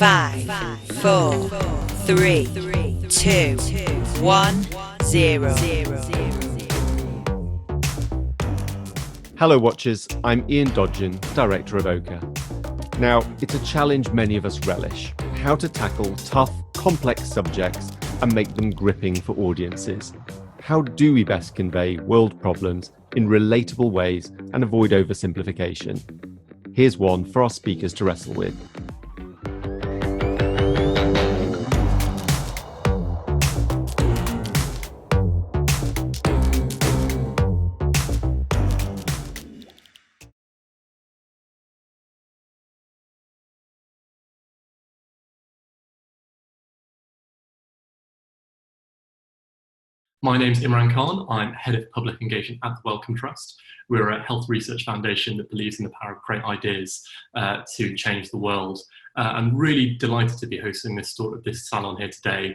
5, 4, 3, 2, 1, 0. Hello watchers, I'm Ian Dodgen, Director of OKRE. Now, it's a challenge many of us relish, how to tackle tough, complex subjects and make them gripping for audiences. How do we best convey world problems in relatable ways and avoid oversimplification? Here's one for our speakers to wrestle with. My name's Imran Khan. I'm Head of Public Engagement at the Wellcome Trust. We're a health research foundation that believes in the power of great ideas to change the world. I'm really delighted to be hosting this salon here today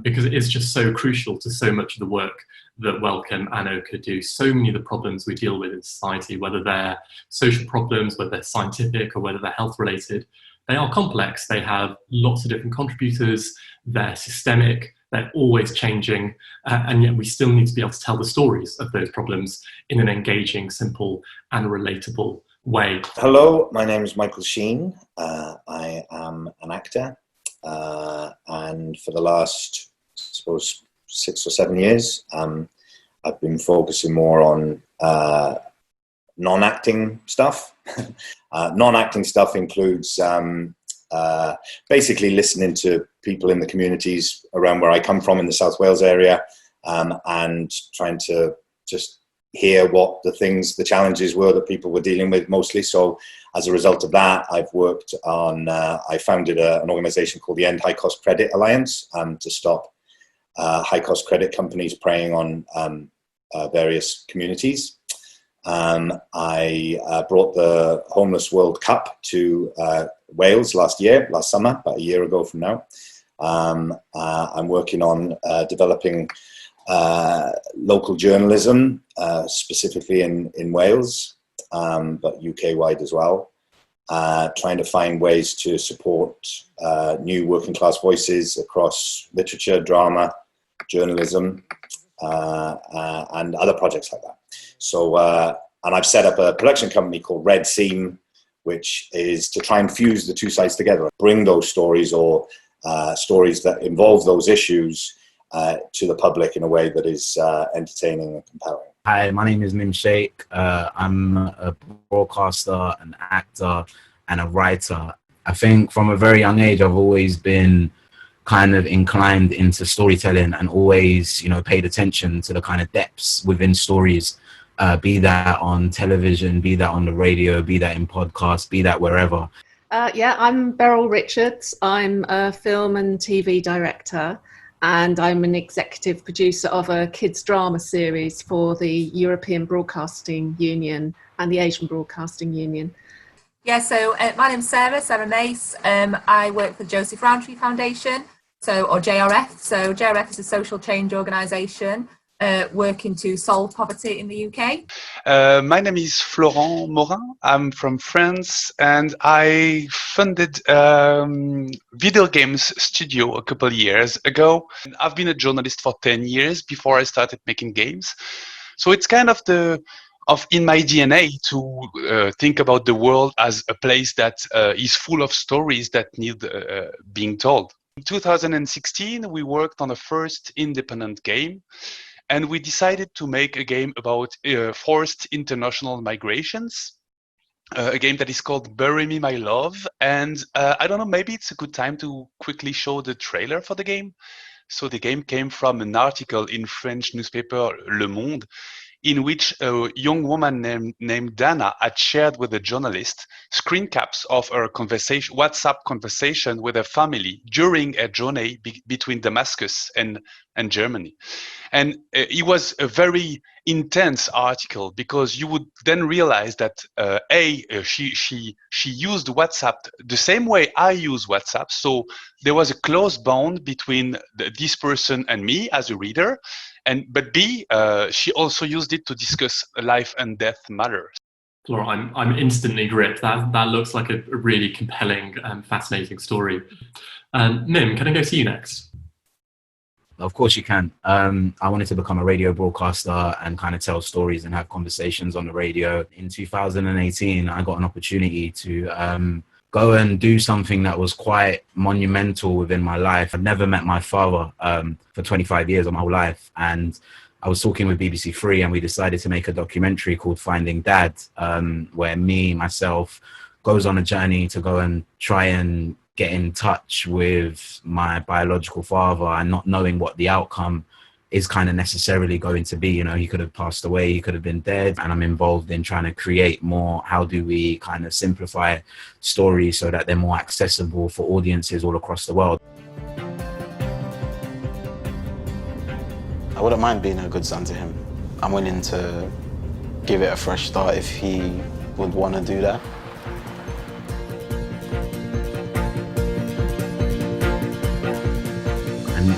because it is just so crucial to so much of the work that Wellcome and OKRE do. So many of the problems we deal with in society, whether they're social problems, whether they're scientific or whether they're health related, they are complex. They have lots of different contributors, they're systemic, they're always changing, and yet we still need to be able to tell the stories of those problems in an engaging, simple and relatable way. Hello, my name is Michael Sheen. I am an actor, and for the last, I suppose, 6 or 7 years, I've been focusing more on non-acting stuff. Non-acting stuff includes basically listening to people in the communities around where I come from in the South Wales area, and trying to just hear what the challenges were that people were dealing with mostly. So as a result of that, I've worked on, I founded an organisation called the End High Cost Credit Alliance to stop high cost credit companies preying on various communities. I brought the Homeless World Cup to Wales last summer, about a year ago from now. I'm working on developing local journalism, specifically in Wales, but UK-wide as well. Trying to find ways to support new working class voices across literature, drama, journalism, and other projects like that. So, and I've set up a production company called Red Seam, which is to try and fuse the two sides together, bring those stories or stories that involve those issues to the public in a way that is entertaining and compelling. Hi, my name is Shaikh. I'm a broadcaster, an actor, and a writer. I think from a very young age, I've always been kind of inclined into storytelling and always, paid attention to the kind of depths within stories, be that on television, be that on the radio, be that in podcasts, be that wherever. I'm Beryl Richards. I'm a film and TV director, and I'm an executive producer of a kids drama series for the European Broadcasting Union and the Asian Broadcasting Union. Yeah, so my name's Sarah Mace. I work for the Joseph Rowntree Foundation, or JRF. So JRF is a social change organisation working to solve poverty in the UK. My name is Florent Maurin. I'm from France, and I funded video games studio a couple of years ago. I've been a journalist for 10 years before I started making games. So it's kind of in my DNA to think about the world as a place that is full of stories that need being told. In 2016, we worked on the first independent game, and we decided to make a game about forced international migrations, a game that is called Bury Me My Love. And I don't know, maybe it's a good time to quickly show the trailer for the game. So the game came from an article in French newspaper Le Monde, in which a young woman named Dana had shared with a journalist screen caps of her WhatsApp conversation with her family during a journey between Damascus and Germany. And it was a very intense article because you would then realize that she used WhatsApp the same way I use WhatsApp. So there was a close bond between this person and me as a reader. But B, she also used it to discuss life and death matters. Florent, I'm instantly gripped. That looks like a really compelling and fascinating story. Mim, can I go to you next? Of course you can. I wanted to become a radio broadcaster and kind of tell stories and have conversations on the radio. In 2018, I got an opportunity to go and do something that was quite monumental within my life. I'd never met my father for 25 years of my whole life. And I was talking with BBC Three, and we decided to make a documentary called Finding Dad, where myself goes on a journey to go and try and get in touch with my biological father, and not knowing what the outcome is kind of necessarily going to be. You know, he could have passed away, he could have been dead, and I'm involved in trying to create more, how do we kind of simplify stories so that they're more accessible for audiences all across the world. I wouldn't mind being a good son to him. I'm willing to give it a fresh start if he would want to do that.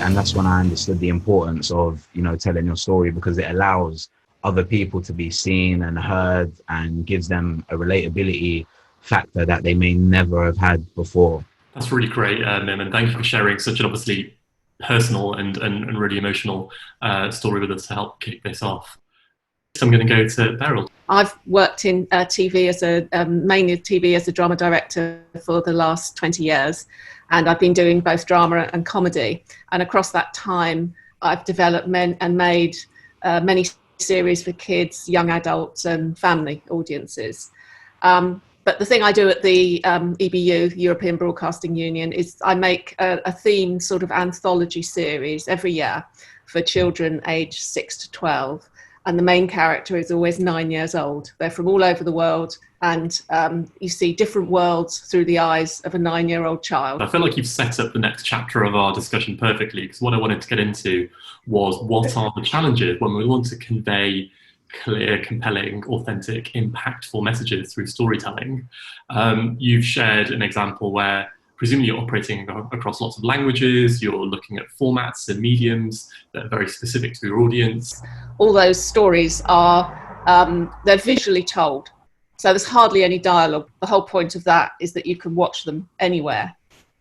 And that's when I understood the importance of, you know, telling your story, because it allows other people to be seen and heard and gives them a relatability factor that they may never have had before. That's really great, Mim, and thank you for sharing such an obviously personal and really emotional story with us to help kick this off. So I'm going to go to Beryl. I've worked in TV as mainly TV as a drama director for the last 20 years. And I've been doing both drama and comedy. And across that time, I've developed and made many series for kids, young adults and family audiences. But the thing I do at the EBU, European Broadcasting Union, is I make a themed sort of anthology series every year for children aged 6 to 12. And the main character is always 9 years old. They're from all over the world. And you see different worlds through the eyes of a 9-year-old child. I feel like you've set up the next chapter of our discussion perfectly, because what I wanted to get into was what are the challenges when we want to convey clear, compelling, authentic, impactful messages through storytelling. You've shared an example where presumably you're operating across lots of languages, you're looking at formats and mediums that are very specific to your audience. All those stories are, they're visually told. So there's hardly any dialogue. The whole point of that is that you can watch them anywhere.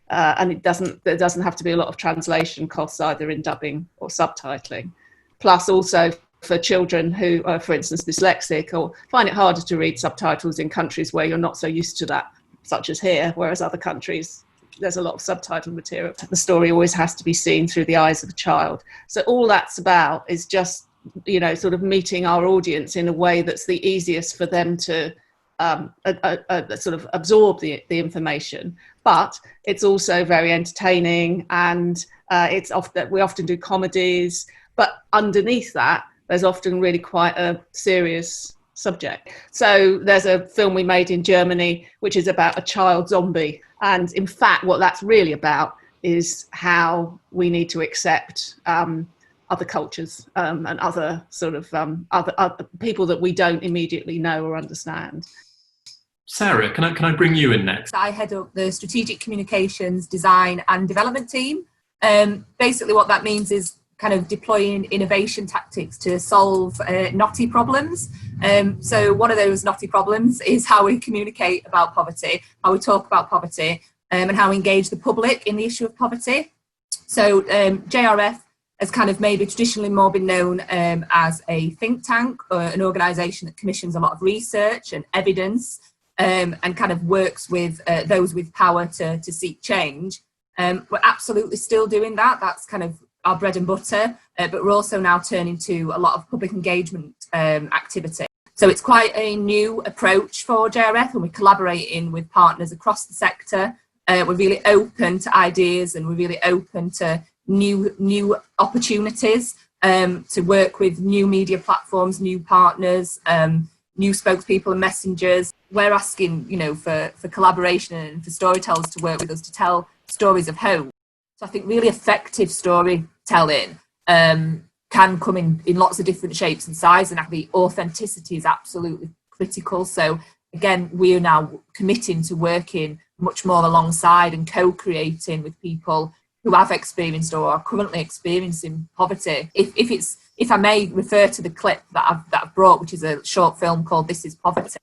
And there doesn't have to be a lot of translation costs either in dubbing or subtitling. Plus also for children who are, for instance, dyslexic or find it harder to read subtitles in countries where you're not so used to that, such as here, whereas other countries, there's a lot of subtitle material. The story always has to be seen through the eyes of a child. So all that's about is just, you know, sort of meeting our audience in a way that's the easiest for them to sort of absorb the information. But it's also very entertaining, and we often do comedies, but underneath that, there's often really quite a serious subject. So there's a film we made in Germany, which is about a child zombie. And in fact, what that's really about is how we need to accept other cultures and other sort of other people that we don't immediately know or understand. Sarah, can I bring you in next? I head up the strategic communications, design and development team. Basically what that means is kind of deploying innovation tactics to solve knotty problems. So one of those knotty problems is how we communicate about poverty, how we talk about poverty, and how we engage the public in the issue of poverty. So JRF has kind of maybe traditionally more been known as a think tank, or an organisation that commissions a lot of research and evidence, and kind of works with those with power to seek change. We're absolutely still doing that. That's kind of our bread and butter, but we're also now turning to a lot of public engagement activity. So it's quite a new approach for JRF, and we're collaborating with partners across the sector. We're really open to ideas, and we're really open to new opportunities to work with new media platforms, new partners, new spokespeople and messengers. We're asking, you know, for collaboration and for storytellers to work with us to tell stories of hope. So I think really effective storytelling can come in lots of different shapes and sizes, and I think authenticity is absolutely critical. So again, we are now committing to working much more alongside and co-creating with people who have experienced or are currently experiencing poverty. If I may refer to the clip that I've brought, which is a short film called This Is Poverty.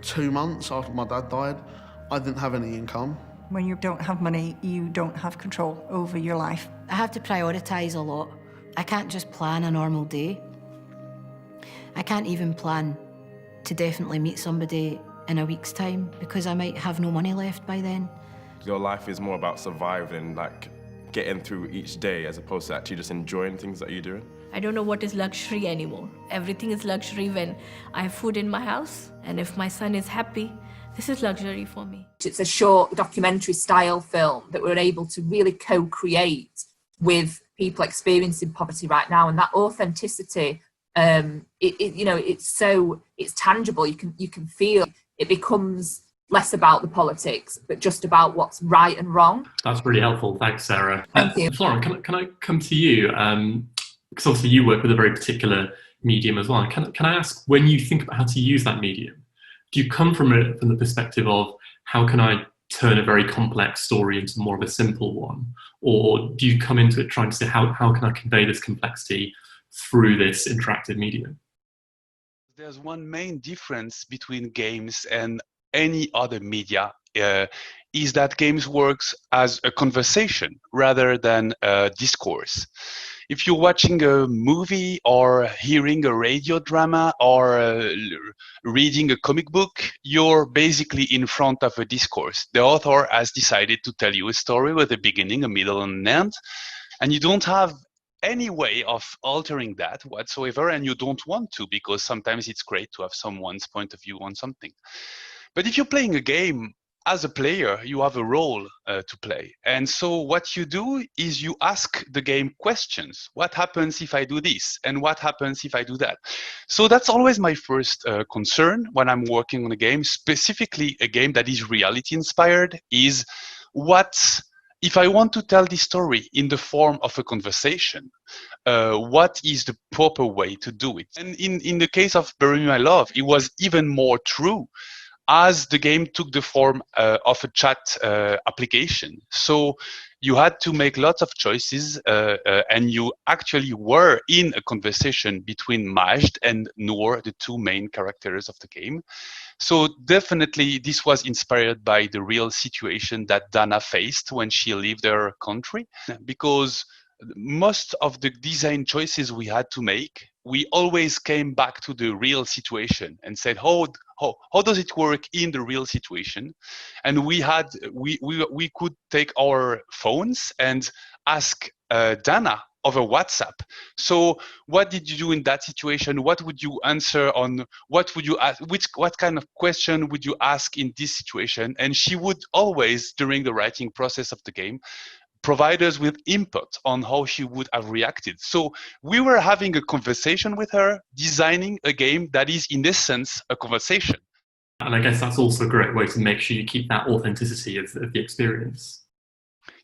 2 months after my dad died, I didn't have any income. When you don't have money, you don't have control over your life. I have to prioritise a lot. I can't just plan a normal day. I can't even plan to definitely meet somebody in a week's time because I might have no money left by then. Your life is more about surviving, like getting through each day as opposed to actually just enjoying things that you're doing. I don't know what is luxury anymore. Everything is luxury when I have food in my house, and if my son is happy, this is luxury for me. It's a short documentary style film that we're able to really co-create with people experiencing poverty right now, and that authenticity, it's tangible. You can feel it becomes less about the politics, but just about what's right and wrong. That's really helpful. Thanks, Sarah. Thank you. Florent, can I come to you? Because obviously you work with a very particular medium as well. Can I ask, when you think about how to use that medium, do you come from the perspective of how can I turn a very complex story into more of a simple one? Or do you come into it trying to say, how can I convey this complexity through this interactive medium? There's one main difference between games and any other media is that games works as a conversation rather than a discourse. If you're watching a movie or hearing a radio drama or reading a comic book, you're basically in front of a discourse. The author has decided to tell you a story with a beginning, a middle, and an end, and you don't have any way of altering that whatsoever, and you don't want to, because sometimes it's great to have someone's point of view on something. But if you're playing a game, as a player, you have a role to play. And so what you do is you ask the game questions. What happens if I do this? And what happens if I do that? So that's always my first concern when I'm working on a game, specifically a game that is reality inspired, is what, if I want to tell this story in the form of a conversation, what is the proper way to do it? And in the case of Bury Me My Love, it was even more true, as the game took the form of a chat application. So you had to make lots of choices, and you actually were in a conversation between Majd and Noor, the two main characters of the game. So definitely this was inspired by the real situation that Dana faced when she left her country, because most of the design choices we had to make, we always came back to the real situation and said, how does it work in the real situation? And we could take our phones and ask Dana over WhatsApp. So what did you do in that situation? What would you answer on? What would you ask? What kind of question would you ask in this situation? And she would always, during the writing process of the game, provide us with input on how she would have reacted. So we were having a conversation with her, designing a game that is, in essence, a conversation. And I guess that's also a great way to make sure you keep that authenticity of the experience.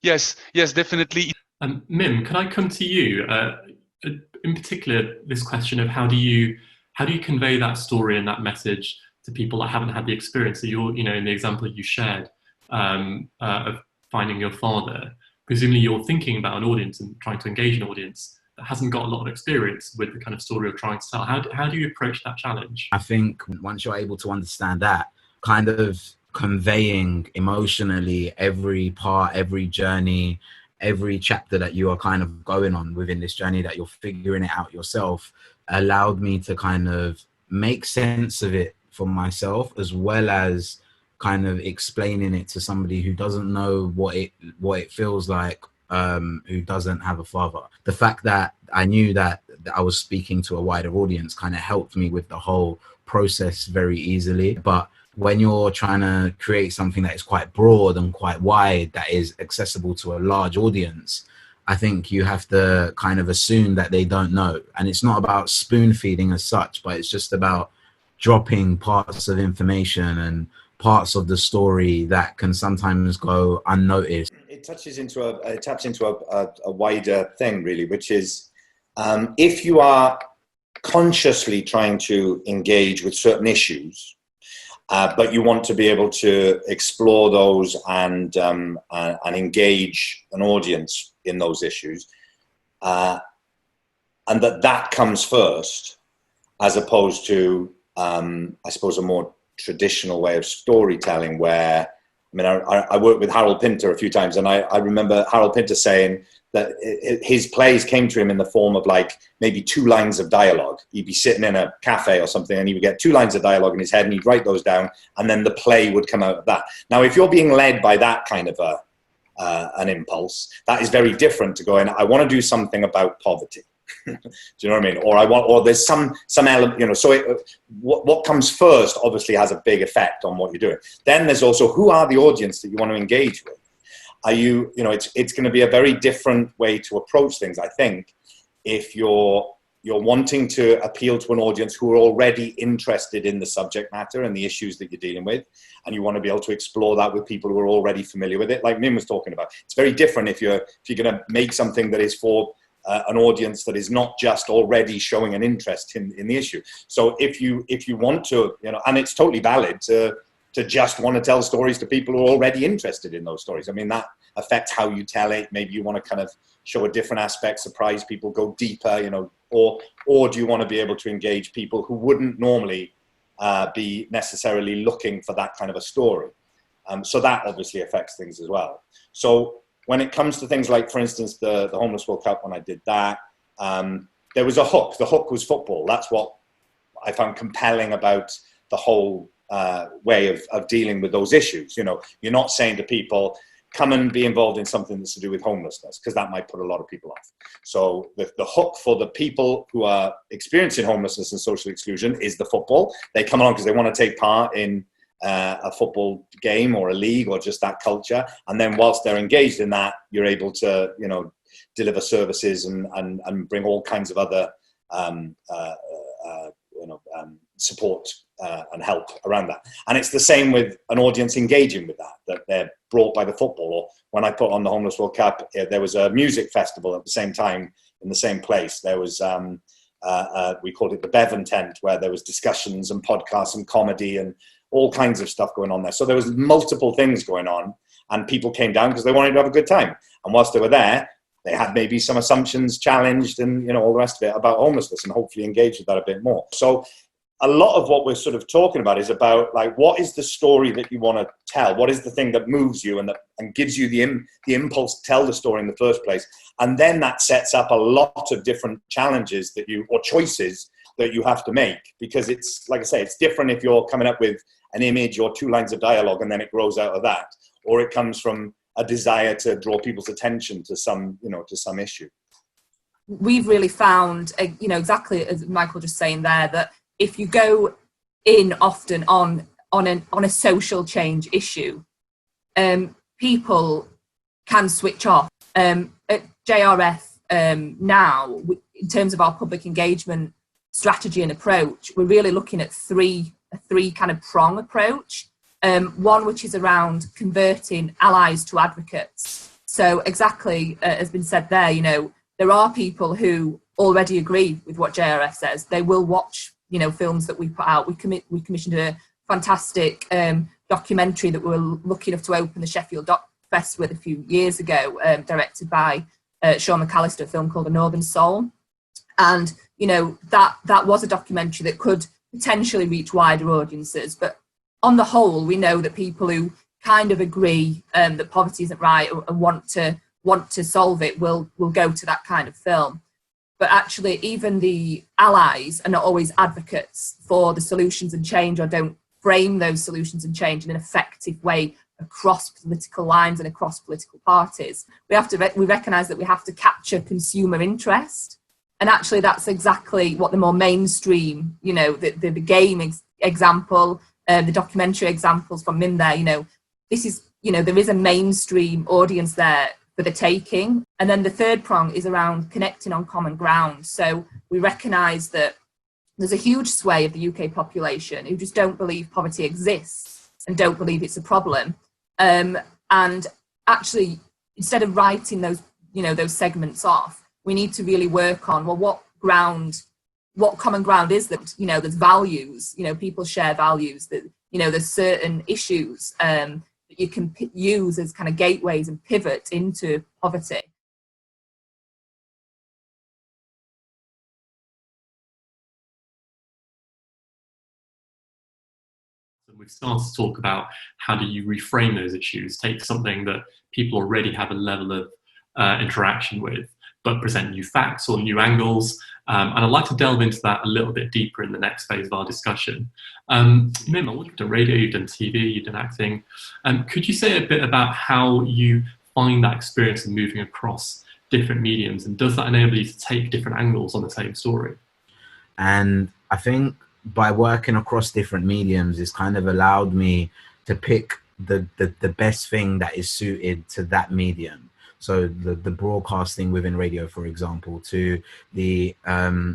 Yes, definitely. Mim, can I come to you? In particular, this question of how do you convey that story and that message to people that haven't had the experience that in the example you shared of finding your father. Presumably you're thinking about an audience and trying to engage an audience that hasn't got a lot of experience with the kind of story you're trying to tell. How do you approach that challenge? I think once you're able to understand that, kind of conveying emotionally every part, every journey, every chapter that you are kind of going on within this journey, that you're figuring it out yourself, allowed me to kind of make sense of it for myself, as well as kind of explaining it to somebody who doesn't know what it feels like, who doesn't have a father. The fact that I knew that I was speaking to a wider audience kind of helped me with the whole process very easily. But when you're trying to create something that is quite broad and quite wide, that is accessible to a large audience, I think you have to kind of assume that they don't know. And it's not about spoon feeding as such, but it's just about dropping parts of information and parts of the story that can sometimes go unnoticed. It taps into a wider thing, really, which is if you are consciously trying to engage with certain issues, but you want to be able to explore those and engage an audience in those issues, and that comes first, as opposed to, I suppose, a more traditional way of storytelling where, I mean, I worked with Harold Pinter a few times, and I remember Harold Pinter saying that his plays came to him in the form of like maybe 2 lines of dialogue. He'd be sitting in a cafe or something and he would get 2 lines of dialogue in his head and he'd write those down, and then the play would come out of that. Now, if you're being led by that kind of an impulse, that is very different to going, I want to do something about poverty. Do you know what I mean? Or there's some element, you know, so what comes first obviously has a big effect on what you're doing. Then there's also, who are the audience that you want to engage with? Are you know, it's going to be a very different way to approach things, I think, if you're wanting to appeal to an audience who are already interested in the subject matter and the issues that you're dealing with, and you want to be able to explore that with people who are already familiar with it, like Min was talking about. It's very different if you're going to make something that is for an audience that is not just already showing an interest in the issue. So if you want to, you know, and it's totally valid to just want to tell stories to people who are already interested in those stories. I mean, that affects how you tell it. Maybe you want to kind of show a different aspect, surprise people, go deeper, you know, or do you want to be able to engage people who wouldn't normally be necessarily looking for that kind of a story? So that obviously affects things as well. So when it comes to things like, for instance, the Homeless World Cup, when I did that, there was a hook. The hook was football. That's what I found compelling about the whole way of dealing with those issues. You know, you're not saying to people, come and be involved in something that's to do with homelessness, because that might put a lot of people off. So the hook for the people who are experiencing homelessness and social exclusion is the football. They come along because they want to take part in a football game or a league or just that culture. And then whilst they're engaged in that, you're able to, you know, deliver services and bring all kinds of other, support and help around that. And it's the same with an audience engaging with that they're brought by the football. Or when I put on the Homeless World Cup, there was a music festival at the same time in the same place. There was, we called it the Bevan Tent, where there was discussions and podcasts and comedy and all kinds of stuff going on there. So there was multiple things going on, and people came down because they wanted to have a good time. And whilst they were there, they had maybe some assumptions challenged and, you know, all the rest of it about homelessness, and hopefully engaged with that a bit more. So a lot of what we're sort of talking about is about, like, what is the story that you want to tell? What is the thing that moves you and gives you the impulse to tell the story in the first place? And then that sets up a lot of different challenges or choices that you have to make, because it's, like I say, it's different if you're coming up with an image or 2 lines of dialogue and then it grows out of that, or it comes from a desire to draw people's attention to some, you know, to some issue. We've really found, you know, exactly as Michael just saying there, that if you go in often on a social change issue, people can switch off. At JRF now, in terms of our public engagement strategy and approach, we're really looking at a three kind of prong approach. One which is around converting allies to advocates. So exactly as been said there, you know, there are people who already agree with what JRF says. They will watch, you know, films that we put out. We commissioned a fantastic documentary that we were lucky enough to open the Sheffield Doc Fest with a few years ago, directed by Sean McAllister, a film called A Northern Soul. And, you know, that was a documentary that could potentially reach wider audiences. But on the whole, we know that people who kind of agree that poverty isn't right and want to solve it will go to that kind of film. But actually, even the allies are not always advocates for the solutions and change, or don't frame those solutions and change in an effective way across political lines and across political parties. We recognise that we have to capture consumer interest. And actually, that's exactly what the more mainstream, you know, the game example, the documentary examples from Min there, you know, this is, you know, there is a mainstream audience there for the taking. And then the third prong is around connecting on common ground. So we recognise that there's a huge sway of the UK population who just don't believe poverty exists and don't believe it's a problem. And actually, instead of writing those, you know, those segments off, we need to really work on, well, what common ground is that, you know, there's values, you know, people share values, that, you know, there's certain issues that you can use as kind of gateways and pivot into poverty. We've started to talk about how do you reframe those issues, take something that people already have a level of interaction with, but present new facts or new angles. And I'd like to delve into that a little bit deeper in the next phase of our discussion. Imran, you've done radio, you've done TV, you've done acting. Could you say a bit about how you find that experience of moving across different mediums, and does that enable you to take different angles on the same story? And I think by working across different mediums, it's kind of allowed me to pick the best thing that is suited to that medium. So the broadcasting within radio, for example, to the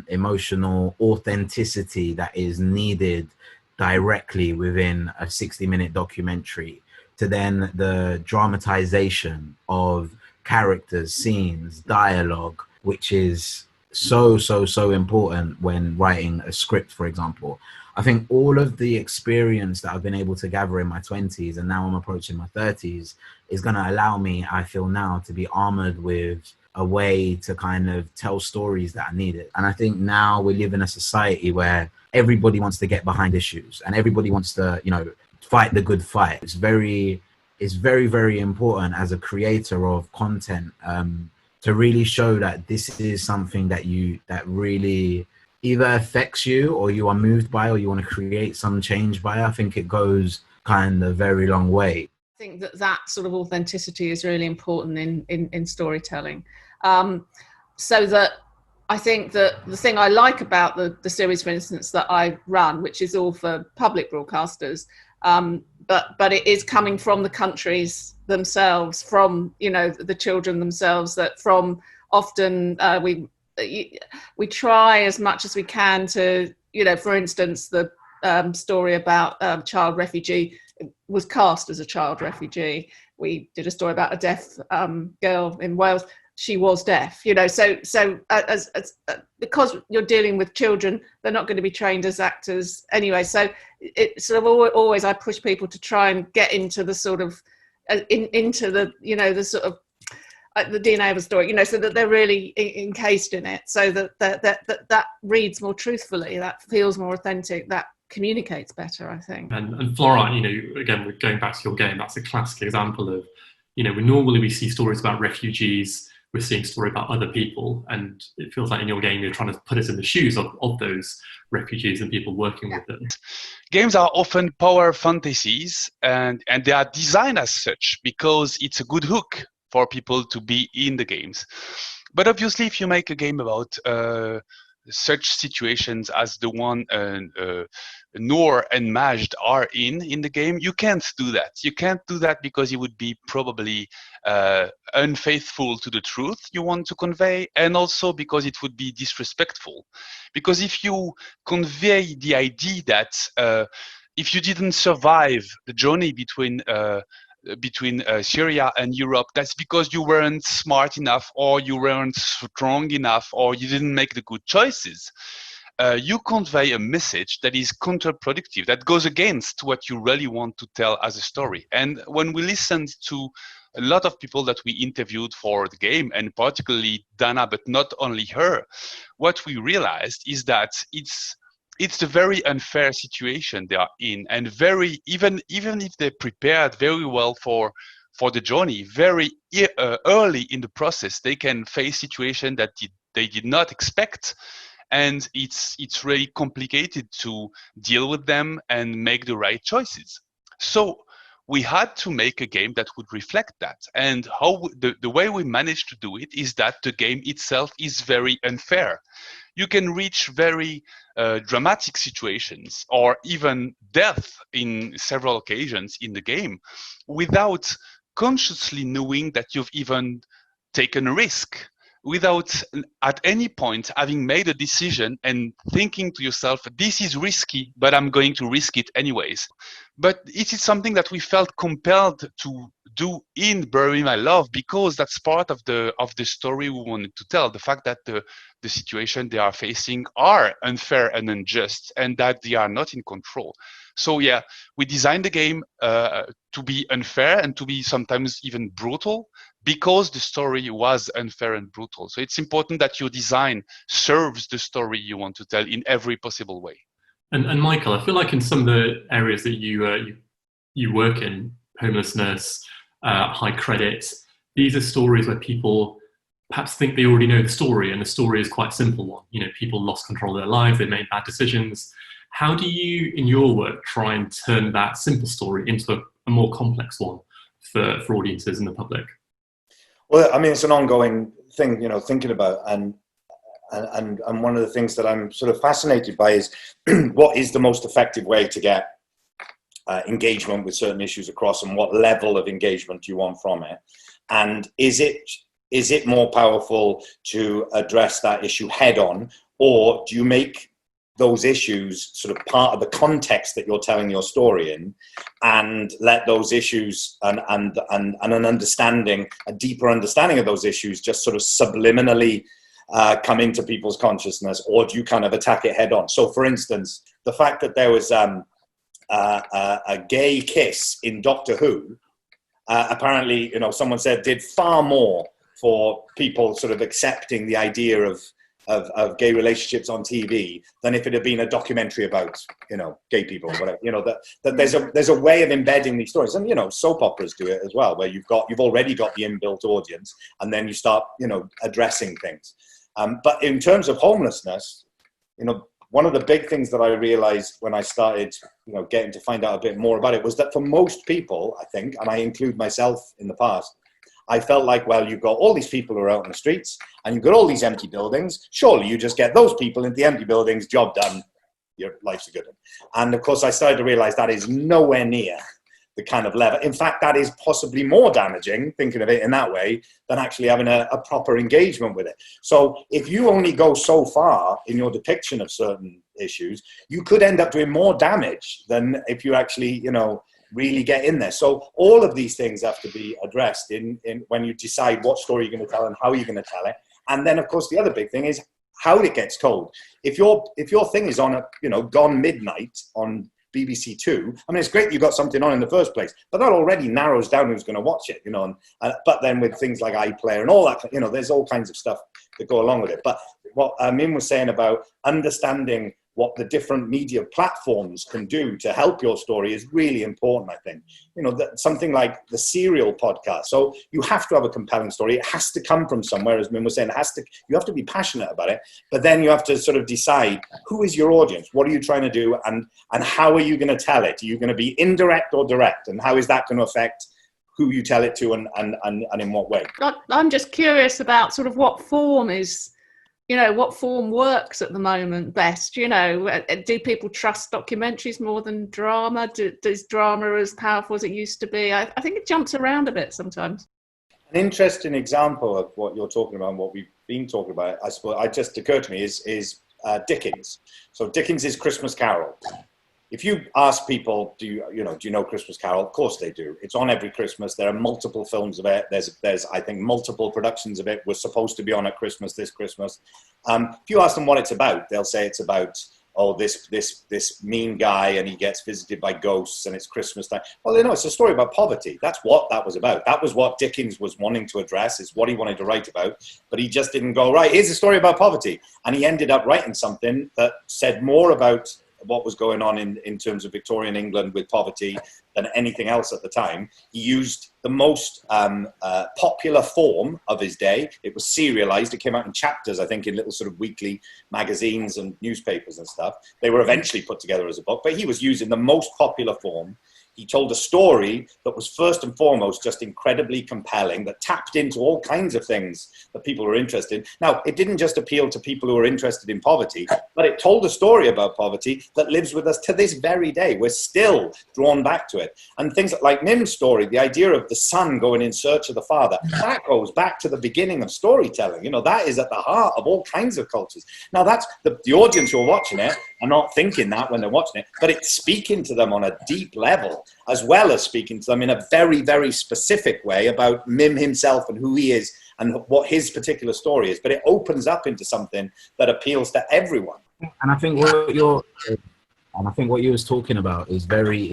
emotional authenticity that is needed directly within a 60-minute documentary, to then the dramatization of characters, scenes, dialogue, which is so important when writing a script, for example. I think all of the experience that I've been able to gather in my 20s, and now I'm approaching my 30s, is going to allow me, I feel now, to be armored with a way to kind of tell stories that are needed. And I think now we live in a society where everybody wants to get behind issues and everybody wants to, you know, fight the good fight. It's very, very important as a creator of content to really show that this is something that really either affects you or you are moved by or you want to create some change by. I think it goes kind of very long way. I think that sort of authenticity is really important in storytelling. So that I think that the thing I like about the series, for instance, that I run, which is all for public broadcasters, but it is coming from the countries themselves, from, you know, the children themselves, that from often we try as much as we can to, you know, for instance, the story about child refugee was cast as a child refugee. We did a story about a deaf girl in Wales. She was deaf, you know, so as because you're dealing with children, they're not going to be trained as actors anyway. So it sort of always I push people to try and get into the sort of into the, you know, the sort of the DNA of a story, you know, so that they're really encased in it, so that reads more truthfully, that feels more authentic, that communicates better, I think. And Florent, you know, again, we're going back to your game, that's a classic example of, you know, we see stories about refugees, we're seeing story about other people, and it feels like in your game you're trying to put us in the shoes of those refugees and people working with them. Games are often power fantasies, and they are designed as such because it's a good hook for people to be in the games. But obviously, if you make a game about such situations as the one Noor and Majd are in the game, you can't do that. You can't do that because it would be probably unfaithful to the truth you want to convey, and also because it would be disrespectful. Because if you convey the idea that if you didn't survive the journey between Syria and Europe, that's because you weren't smart enough, or you weren't strong enough, or you didn't make the good choices. You convey a message that is counterproductive, that goes against what you really want to tell as a story. And when we listened to a lot of people that we interviewed for the game, and particularly Dana, but not only her, what we realized is that it's a very unfair situation they are in, and very even if they prepared very well for the journey, very early in the process, they can face situations that they did not expect, and it's really complicated to deal with them and make the right choices. So we had to make a game that would reflect that, and how the way we managed to do it is that the game itself is very unfair. You can reach very dramatic situations, or even death in several occasions in the game, without consciously knowing that you've even taken a risk, without at any point having made a decision and thinking to yourself, this is risky, but I'm going to risk it anyways. But it is something that we felt compelled to do in Bury My Love, because that's part of the story we wanted to tell. The fact that the situation they are facing are unfair and unjust, and that they are not in control. So yeah, we designed the game to be unfair and to be sometimes even brutal, because the story was unfair and brutal. So it's important that your design serves the story you want to tell in every possible way. And Michael, I feel like in some of the areas that you work in, homelessness, high credit, these are stories where people perhaps think they already know the story, and the story is quite a simple one. You know, people lost control of their lives, they made bad decisions. How do you, in your work, try and turn that simple story into a more complex one for audiences and the public? Well, I mean, it's an ongoing thing, you know, thinking about, and one of the things that I'm sort of fascinated by is what is the most effective way to get engagement with certain issues across, and what level of engagement do you want from it? And is it more powerful to address that issue head on, or do you make those issues sort of part of the context that you're telling your story in, and let those issues and an understanding, a deeper understanding of those issues just sort of subliminally come into people's consciousness, or do you kind of attack it head on? So for instance, the fact that there was a gay kiss in Doctor Who, apparently, you know, someone said did far more for people sort of accepting the idea of gay relationships on TV than if it had been a documentary about, you know, gay people or whatever. You know, that there's a way of embedding these stories, and you know, soap operas do it as well, where you've already got the inbuilt audience, and then you start, you know, addressing things. But in terms of homelessness, you know, one of the big things that I realized when I started, you know, getting to find out a bit more about it was that for most people, I think, and I include myself in the past, I felt like, well, you've got all these people who are out in the streets, and you've got all these empty buildings. Surely you just get those people into the empty buildings, job done, your life's a good one. And of course, I started to realize that is nowhere near the kind of level. In fact, that is possibly more damaging, thinking of it in that way, than actually having a proper engagement with it. So if you only go so far in your depiction of certain issues, you could end up doing more damage than if you actually, you know, really get in there. So all of these things have to be addressed in when you decide what story you're going to tell and how you're going to tell it. And then, of course, the other big thing is how it gets told. If your thing is on a, you know, Gone Midnight on BBC Two, I mean, it's great you got something on in the first place, but that already narrows down who's going to watch it, you know. But then with things like iPlayer and all that, you know, there's all kinds of stuff that go along with it. But what Min was saying about understanding what the different media platforms can do to help your story is really important, I think. You know, that something like the Serial podcast. So you have to have a compelling story. It has to come from somewhere, as Min was saying. You have to be passionate about it, but then you have to sort of decide who is your audience, what are you trying to do, and how are you going to tell it? Are you going to be indirect or direct, and how is that going to affect who you tell it to, and in what way? I'm just curious about sort of what form is, you know, what form works at the moment best? You know, do people trust documentaries more than drama? Is drama as powerful as it used to be? I think it jumps around a bit sometimes. An interesting example of what you're talking about and what we've been talking about, I suppose, it just occurred to me, is Dickens. So Dickens' Christmas Carol. If you ask people, do you know Christmas Carol? Of course they do. It's on every Christmas. There are multiple films of it. There's I think multiple productions of it. We're supposed to be on at Christmas this Christmas. If you ask them what it's about, they'll say it's about, oh, this mean guy, and he gets visited by ghosts, and it's Christmas time. Well, you know, it's a story about poverty. That's what that was about. That was what Dickens was wanting to address. It's what he wanted to write about, but he just didn't go, right, here's a story about poverty. And he ended up writing something that said more about what was going on in terms of Victorian England with poverty than anything else at the time. He used the most popular form of his day. It was serialized. It came out in chapters, I think, in little sort of weekly magazines and newspapers and stuff. They were eventually put together as a book, but he was using the most popular form. He told a story that was first and foremost just incredibly compelling, that tapped into all kinds of things that people were interested in. Now, it didn't just appeal to people who were interested in poverty, but it told a story about poverty that lives with us to this very day. We're still drawn back to it. And things like Nim's story, the idea of the son going in search of the father, that goes back to the beginning of storytelling. You know, that is at the heart of all kinds of cultures. Now, that's the audience who are watching it are not thinking that when they're watching it, but it's speaking to them on a deep level, as well as speaking to them in a very, very specific way about Mim himself and who he is and what his particular story is. But it opens up into something that appeals to everyone. And I think what you was talking about is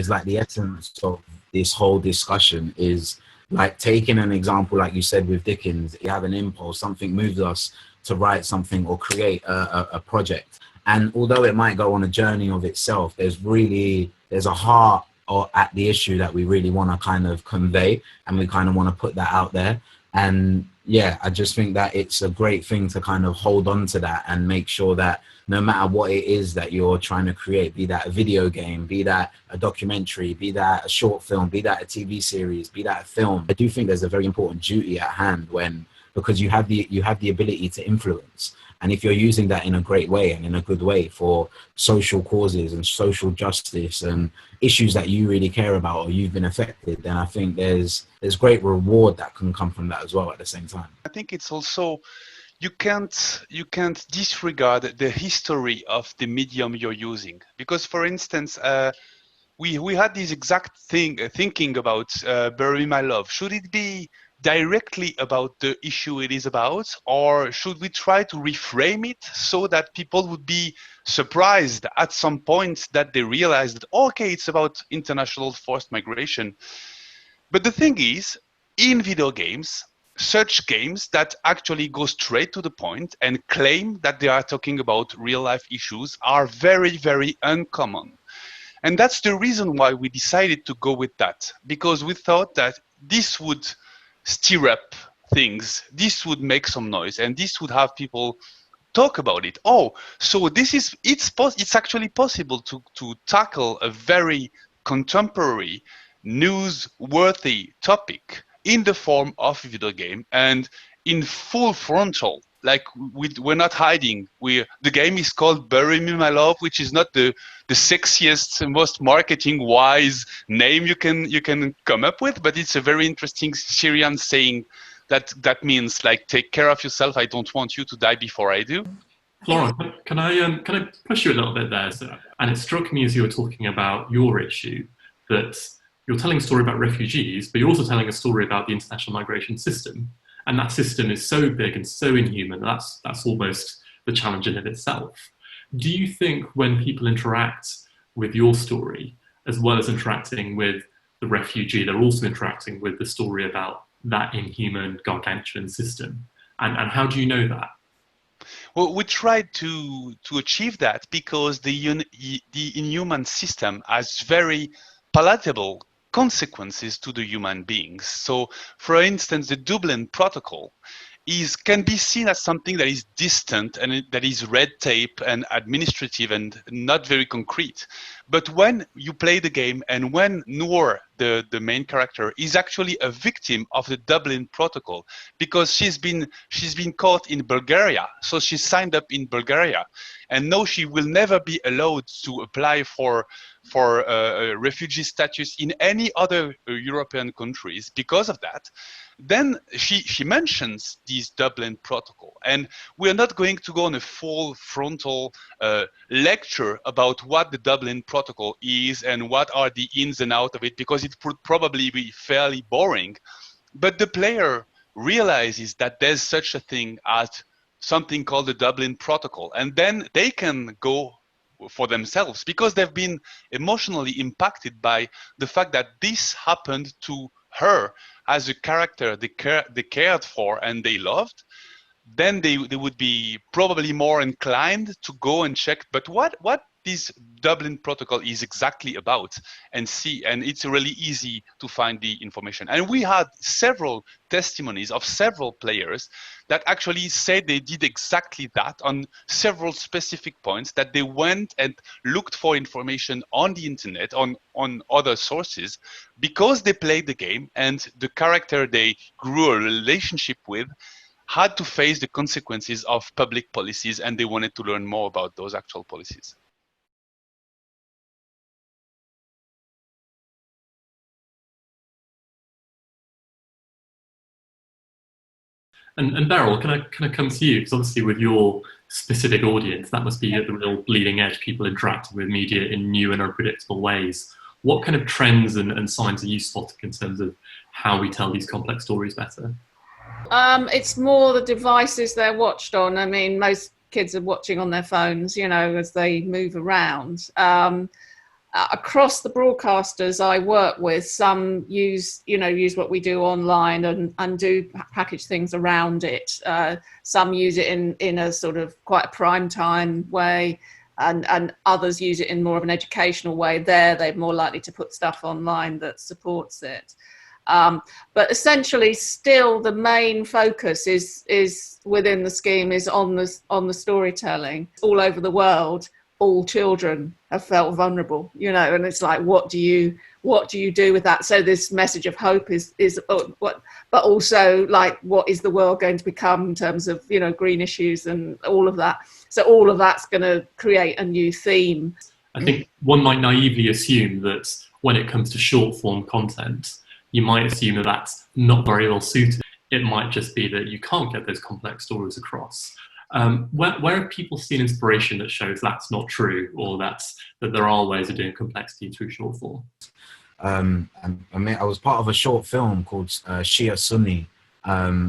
like the essence of this whole discussion, is like taking an example, like you said with Dickens. You have an impulse, something moves us to write something or create a project. And although it might go on a journey of itself, there's a heart or at the issue that we really want to kind of convey, and we kind of want to put that out there. And yeah, I just think that it's a great thing to kind of hold on to that and make sure that no matter what it is that you're trying to create, be that a video game, be that a documentary, be that a short film, be that a TV series, be that a film, I do think there's a very important duty at hand because you have the ability to influence. And if you're using that in a great way and in a good way for social causes and social justice and issues that you really care about or you've been affected, then I think there's great reward that can come from that as well at the same time. I think it's also, you can't disregard the history of the medium you're using. Because for instance, we had this exact thinking about Bury My Love. Should it be directly about the issue it is about, or should we try to reframe it so that people would be surprised at some point that they realize that, okay, it's about international forced migration. But the thing is, in video games, such games that actually go straight to the point and claim that they are talking about real life issues are very, very uncommon. And that's the reason why we decided to go with that, because we thought that this would stir up things, this would make some noise, and this would have people talk about it. Oh, so it's actually possible to tackle a very contemporary, newsworthy topic in the form of a video game and in full frontal. Like we're not hiding. The game is called Bury Me My Love, which is not the sexiest, most marketing-wise name you can come up with, but it's a very interesting Syrian saying that means like, take care of yourself. I don't want you to die before I do. Florent, can I push you a little bit there? And it struck me as you were talking about your issue that you're telling a story about refugees, but you're also telling a story about the international migration system. And that system is so big and so inhuman, that's almost the challenge in it itself. Do you think when people interact with your story, as well as interacting with the refugee, they're also interacting with the story about that inhuman, gargantuan system? And how do you know that? Well, we tried to achieve that because the inhuman system has very palatable consequences to the human beings. So, for instance, the Dublin Protocol can be seen as something that is distant and that is red tape and administrative and not very concrete. But when you play the game and when Noor, the main character, is actually a victim of the Dublin Protocol because she's been caught in Bulgaria, so she signed up in Bulgaria, and now she will never be allowed to apply for refugee status in any other European countries because of that. Then she mentions this Dublin Protocol, and we're not going to go on a full frontal lecture about what the Dublin Protocol is and what are the ins and outs of it, because it would probably be fairly boring. But the player realizes that there's such a thing as something called the Dublin Protocol, and then they can go for themselves because they've been emotionally impacted by the fact that this happened to her as a character they cared for and they loved. Then they would be probably more inclined to go and check, but what this Dublin Protocol is exactly about and see, and it's really easy to find the information. And we had several testimonies of several players that actually said they did exactly that on several specific points, that they went and looked for information on the internet, on other sources, because they played the game and the character they grew a relationship with had to face the consequences of public policies, and they wanted to learn more about those actual policies. And Beryl, can I come to you? Because obviously with your specific audience, that must be at the real bleeding edge, people interacting with media in new and unpredictable ways. What kind of trends and signs are you spotting in terms of how we tell these complex stories better? It's more the devices they're watched on. I mean, most kids are watching on their phones, you know, as they move around. across the broadcasters I work with, some use what we do online and do package things around it. Some use it in a sort of quite a prime time way, and others use it in more of an educational way. They're more likely to put stuff online that supports it. But essentially, still the main focus is within the scheme is on the storytelling. All over the world, all children have felt vulnerable, and it's like, what do you do with that? So this message of hope is what, but also like, what is the world going to become in terms of green issues and all of that? So all of that's going to create a new theme. I think one might naively assume that when it comes to short form content, you might assume that that's not very well suited. It might just be that you can't get those complex stories across. Where have people seen inspiration that shows that's not true, or that there are ways of doing complexity through short form? I was part of a short film called Shia Sunni,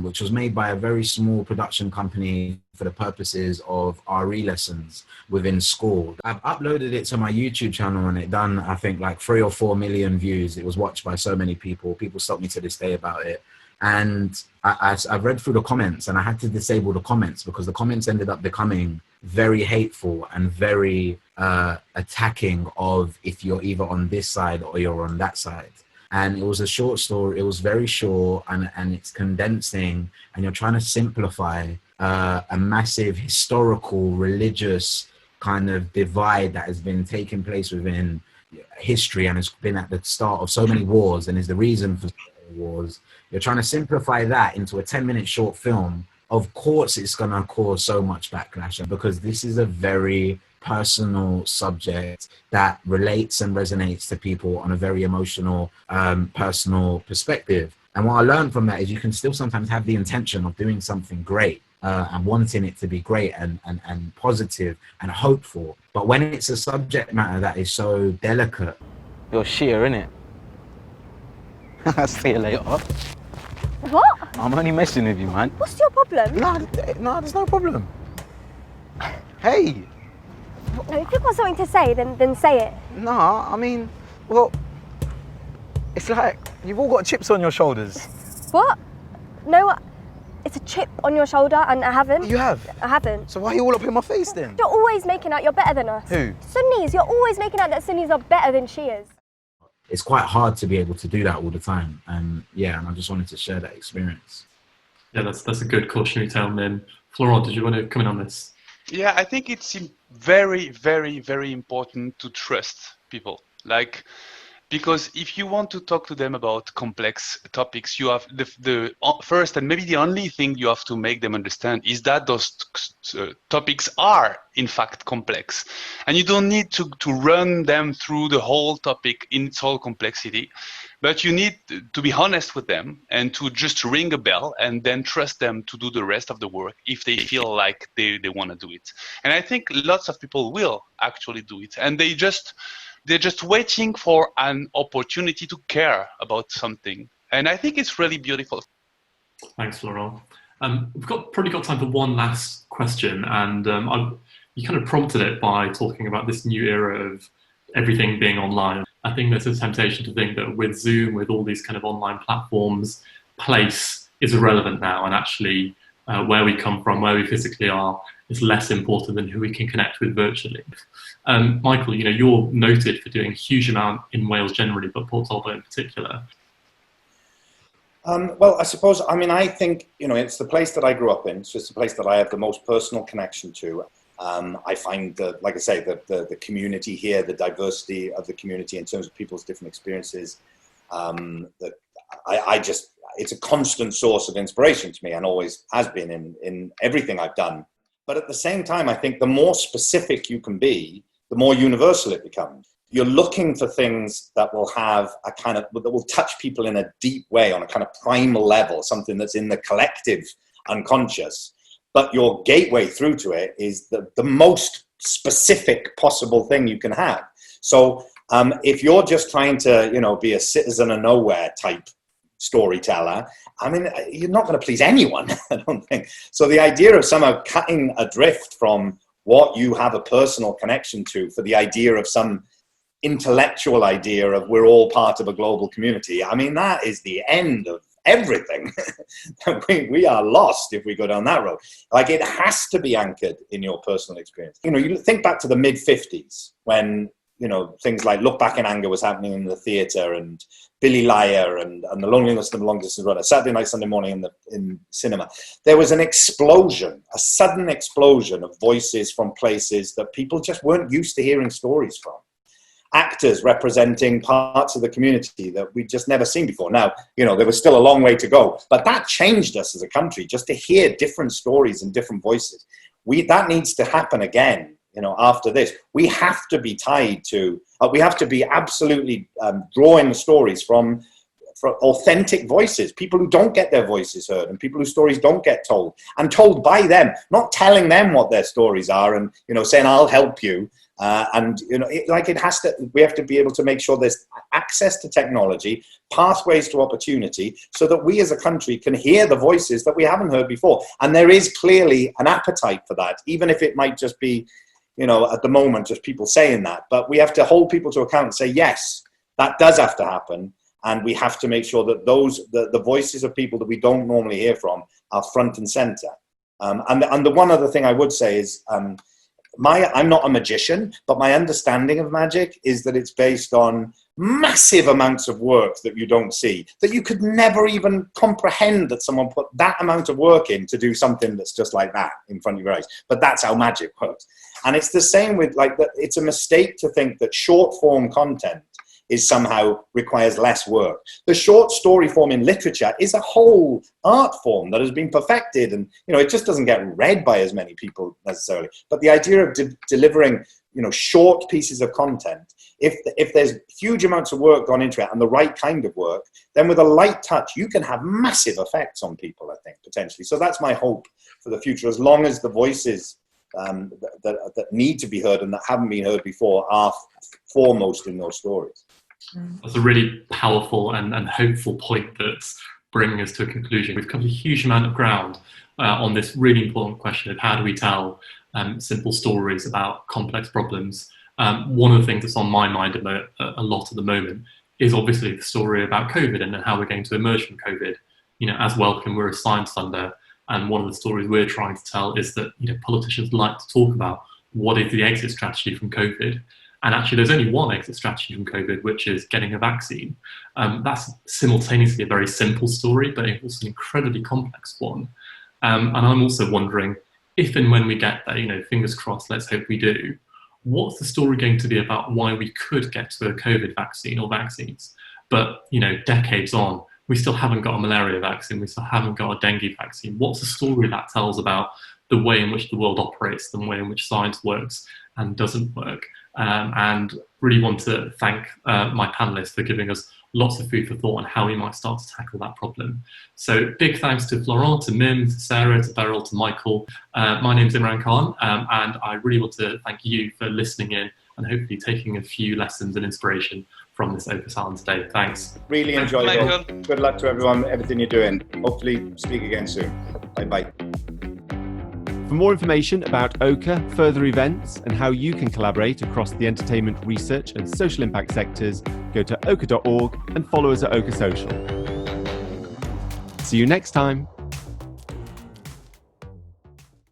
which was made by a very small production company for the purposes of RE lessons within school. I've uploaded it to my YouTube channel and it done, I think, like 3 or 4 million views. It was watched by so many people. People stop me to this day about it. And I've read through the comments, and I had to disable the comments because the comments ended up becoming very hateful and very attacking of if you're either on this side or you're on that side. And it was a short story. It was very short, and it's condensing, and you're trying to simplify a massive historical, religious kind of divide that has been taking place within history and has been at the start of so many wars and is the reason for wars. You're trying to simplify that into a 10-minute short film. Of course, it's going to cause so much backlash because this is a very personal subject that relates and resonates to people on a very emotional, personal perspective. And what I learned from that is you can still sometimes have the intention of doing something great and wanting it to be great and positive and hopeful. But when it's a subject matter that is so delicate. You're sheer, innit? I'll see you later. What? I'm only messing with you, man. What's your problem? No, there's no problem. Hey! No, if you've got something to say, then say it. No, I mean, well, it's like you've all got chips on your shoulders. What? No, it's a chip on your shoulder and I haven't. You have? I haven't. So why are you all up in my face then? You're always making out you're better than us. Who? Sunnis. You're always making out that Sunnis are better than Shias. It's quite hard to be able to do that all the time. And I just wanted to share that experience. Yeah, that's a good cautionary tale, Min. Florent, did you want to come in on this? Yeah, I think it's very, very, very important to trust people. Because if you want to talk to them about complex topics, you have the first and maybe the only thing you have to make them understand is that those topics are in fact complex, and you don't need to run them through the whole topic in its whole complexity, but you need to be honest with them and to just ring a bell and then trust them to do the rest of the work if they feel like they want to do it. And I think lots of people will actually do it, and they're just waiting for an opportunity to care about something. And I think it's really beautiful. Thanks, Florent. We've probably got time for one last question. And you kind of prompted it by talking about this new era of everything being online. I think there's a temptation to think that with Zoom, with all these kind of online platforms, place is irrelevant now. And actually, where we come from, where we physically are, is less important than who we can connect with virtually. Michael, you're noted for doing a huge amount in Wales generally, but Port Talbot in particular. Well, I think, it's the place that I grew up in. So it's the place that I have the most personal connection to. I find that, like I say, the community here, the diversity of the community in terms of people's different experiences, it's a constant source of inspiration to me and always has been in everything I've done. But at the same time, I think the more specific you can be, the more universal it becomes. You're looking for things that will have that will touch people in a deep way on a kind of primal level, something that's in the collective unconscious. But your gateway through to it is the most specific possible thing you can have. So if you're just trying to, be a citizen of nowhere type storyteller, you're not going to please anyone, I don't think. So the idea of somehow cutting adrift from what you have a personal connection to for the idea of some intellectual idea of we're all part of a global community, I mean, that is the end of everything. we are lost if we go down that road. Like, it has to be anchored in your personal experience. You know, you think back to the mid-50s when, you know, things like Look Back in Anger was happening in the theatre, and Billy Liar and The Loneliness of the Long Distance Runner, Saturday night, Sunday morning in cinema. There was an explosion, a sudden explosion of voices from places that people just weren't used to hearing stories from. Actors representing parts of the community that we'd just never seen before. Now, you know, there was still a long way to go, but that changed us as a country, just to hear different stories and different voices. That needs to happen again, you know, after this. We have to be tied to, we have to be absolutely drawing stories from authentic voices, people who don't get their voices heard and people whose stories don't get told, and told by them, not telling them what their stories are and, you know, saying, I'll help you. And, you know, we have to be able to make sure there's access to technology, pathways to opportunity, so that we as a country can hear the voices that we haven't heard before. And there is clearly an appetite for that, even if it might just be, you know, at the moment, just people saying that. But we have to hold people to account and say, yes, that does have to happen. And we have to make sure that the voices of people that we don't normally hear from are front and center. And the one other thing I would say is, I'm not a magician, but my understanding of magic is that it's based on massive amounts of work that you don't see, that you could never even comprehend that someone put that amount of work in to do something that's just like that in front of your eyes. But that's how magic works. And it's the same with, like, it's a mistake to think that short form content somehow requires less work. The short story form in literature is a whole art form that has been perfected, and, you know, it just doesn't get read by as many people necessarily. But the idea of delivering, you know, short pieces of content, if there's huge amounts of work gone into it and the right kind of work, then with a light touch you can have massive effects on people, I think, potentially. So that's my hope for the future, as long as the voices that need to be heard and that haven't been heard before are foremost in those stories. That's a really powerful and hopeful point that's bringing us to a conclusion. We've covered a huge amount of ground on this really important question of how do we tell simple stories about complex problems. One of the things that's on my mind a lot at the moment is obviously the story about COVID and how we're going to emerge from COVID. You know, as Wellcome, we're a science funder, and one of the stories we're trying to tell is that, you know, politicians like to talk about what is the exit strategy from COVID. And actually, there's only one exit strategy from COVID, which is getting a vaccine. That's simultaneously a very simple story, but it's also an incredibly complex one. And I'm also wondering, if and when we get there, you know, fingers crossed, let's hope we do, what's the story going to be about why we could get to a COVID vaccine or vaccines? But, you know, decades on, we still haven't got a malaria vaccine, we still haven't got a dengue vaccine. What's the story that tells about the way in which the world operates, the way in which science works and doesn't work? And really want to thank my panelists for giving us lots of food for thought on how we might start to tackle that problem. So big thanks to Florent, to Mim, to Sarah, to Beryl, to Michael. My name's Imran Khan, and I really want to thank you for listening in and hopefully taking a few lessons and inspiration from this OKRE Salon today. Thanks. Really enjoyed it. Good luck to everyone, everything you're doing. Hopefully speak again soon. Bye-bye. For more information about OKRE, further events, and how you can collaborate across the entertainment, research, and social impact sectors, go to okre.org and follow us at OKRE Social. See you next time.